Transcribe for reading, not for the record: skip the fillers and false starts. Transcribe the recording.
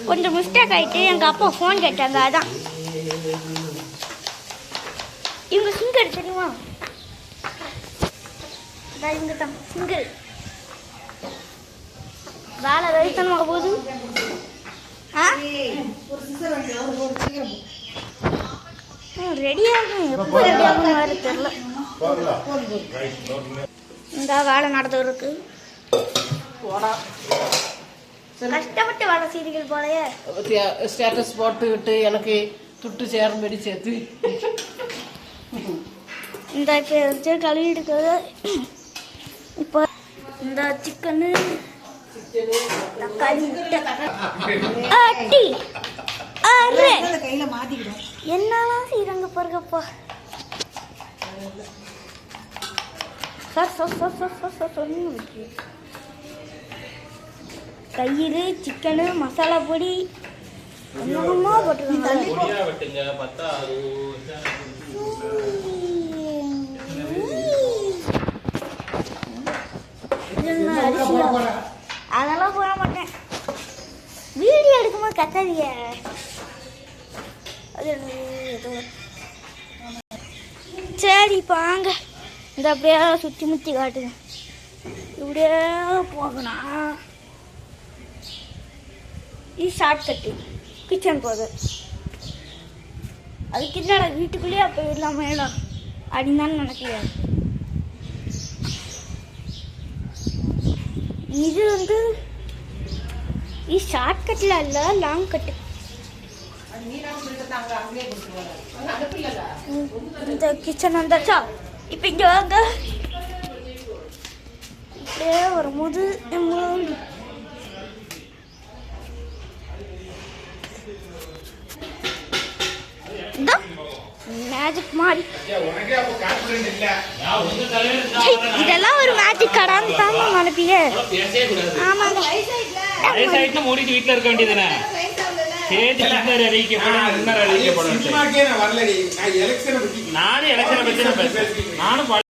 கொஞ்சம் மிஸ்டேக் ஆயிட்டு எங்கள் அப்பா ஃபோன் கேட்டாங்க, அதான். இவங்க சிங்கர் தெரியுமா? இவங்க தான் சிங்கர். வேலை வயசான போகுது. ரெடியாகும், எப்போ ரெடியாகும் வேறு தெரில. இந்த வேலை நடந்துருக்கு. கஷ்டப்பட்டு வேலை செய்றீர்கள் போலயே. ஸ்டேட்டஸ் போட்டுக்கிட்டு எனக்கு துட்டு சேரும்படி சேர்த்து இந்த இப்போ கழுவி எடுக்கிறது. இப்போ இந்த சிக்கனு தக்காளி என்னெல்லாம் செய்யறாங்க பாருங்கப்பா. தயிர், சிக்கனு, மசாலா பொடி என்னமா போட்டுருக்காங்க. அதெல்லாம் போட மாட்டேன். வீடியோ எடுக்கும்போது கத்தாதீங்க. சரி பாங்க, இந்த அப்படியே சுற்றி முற்றி காட்டுங்க. இப்படியே போகணும். இது ஷார்ட் கட்டு கிச்சன் போகுது. அதுக்கு என்னடா வீட்டுக்குள்ளேயே அப்போ இல்லாமல் இடம் அப்படின்னு தான் நினைக்கிறேன். இது வந்து இது ஷார்ட் கட்டில் இல்லை, லாங் கட்டு. இந்த கிச்சன் வந்தாச்சா? இப்போ இங்கே வாங்க. இப்படியே வரும்போது மேஜிக் மாதிரி இதெல்லாம் ஒரு மேஜிக் கடான்னு தான் நினைப்பீங்க. ஆமாங்க, மூடிட்டு வீட்டுல இருக்க வேண்டியதுதானே. நானும் எலெக்ஷனை பத்தி நானும்